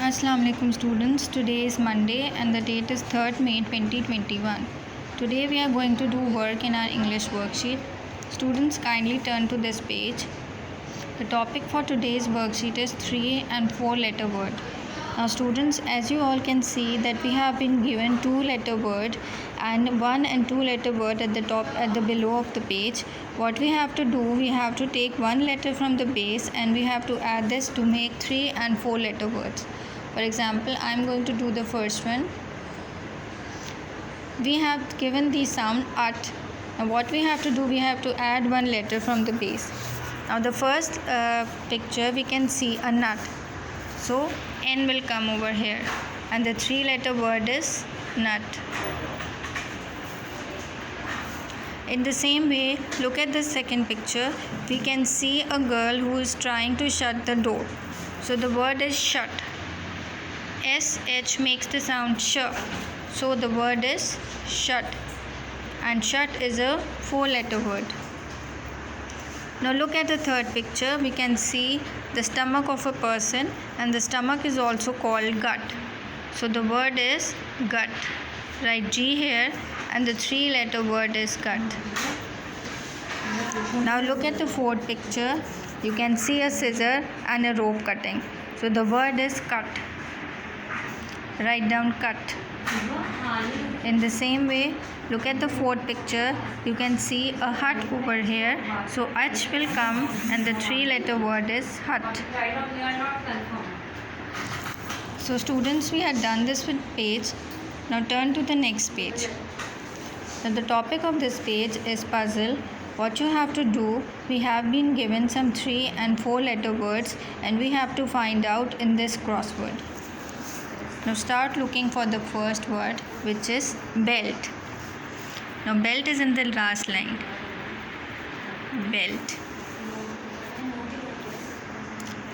Assalamu alaikum students. Today is Monday and the date is 3rd May 2021. Today we are going to do work in our English worksheet. Students, kindly turn to this page. The topic for today's worksheet is 3 and 4 letter word. Now students, as you all can see that we have been given 2 letter word and 1 and 2 letter word at the top, at the below of the page. What we have to do, we have to take 1 letter from the base and we have to add this to make 3 and 4 letter words. For example, I am going to do the first one. We have given the sound at. Now what we have to do, we have to add 1 letter from the base. Now the first picture we can see a nut. So N will come over here and the 3 letter word is nut. In the same way, look at the second picture. We can see a girl who is trying to shut the door. So the word is shut. SH makes the sound sh. So the word is shut. And shut is a 4 letter word. Now look at the third picture. We can see the stomach of a person and the stomach is also called gut. So the word is gut. Write G here and the 3 letter word is gut. Now look at the fourth picture. You can see a scissor and a rope cutting. So the word is cut. Write down cut. In the same way, look at the fourth picture. You can see a hut over here. So H will come and the 3 letter word is hut. So students, we have done this with page. Now turn to the next page. Now the topic of this page is puzzle. What you have to do, we have been given some 3 and 4 letter words and we have to find out in this crossword. Now start looking for the first word, which is belt. Now belt is in the last line. Belt.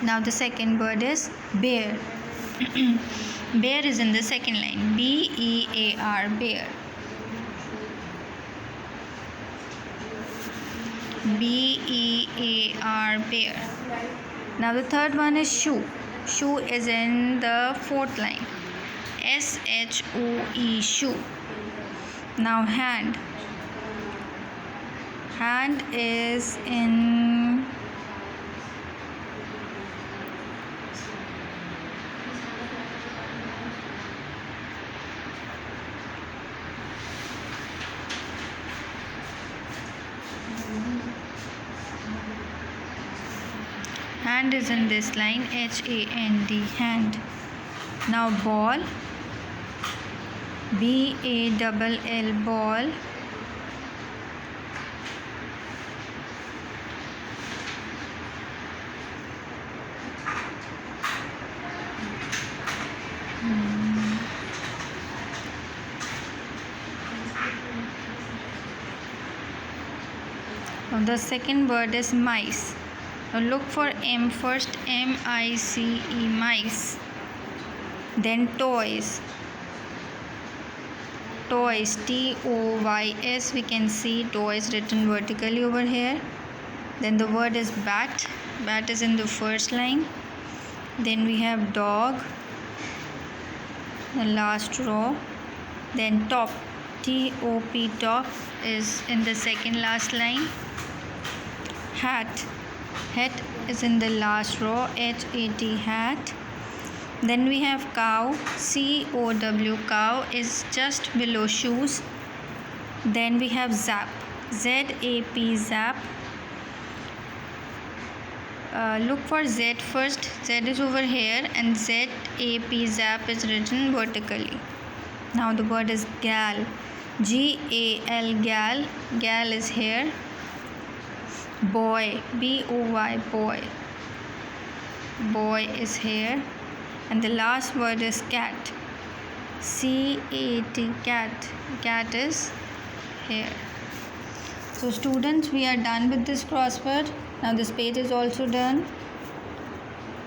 Now the second word is bear. Bear is in the second line. B-E-A-R, bear. B-E-A-R, bear. Now the third one is shoe. Shoe is in the fourth line. S-H-O-E, shoe. Now hand. Hand is in hand is in this line, H-A-N-D, hand. Now ball, B-A-L-L, ball. Now the second word is mice. Now look for M first, M-I-C-E, mice. Then toys. Toys, T-O-Y-S. We can see toys written vertically over here. Then the word is bat. Bat is in the first line. Then we have dog, the last row. Then top, T-O-P, top is in the second last line. Hat. Hat is in the last row, H-A-T, hat. Then we have cow, C-O-W, cow is just below shoes. Then we have zap, Z-A-P, zap. Look for Z first. Z is over here and Z-A-P, zap is written vertically. Now the word is gal, G-A-L, gal. Gal is here. Boy, B-O-Y, boy. Boy is here. And the last word is cat, C-A-T, cat. Cat is here. So students, we are done with this crossword. Now this page is also done.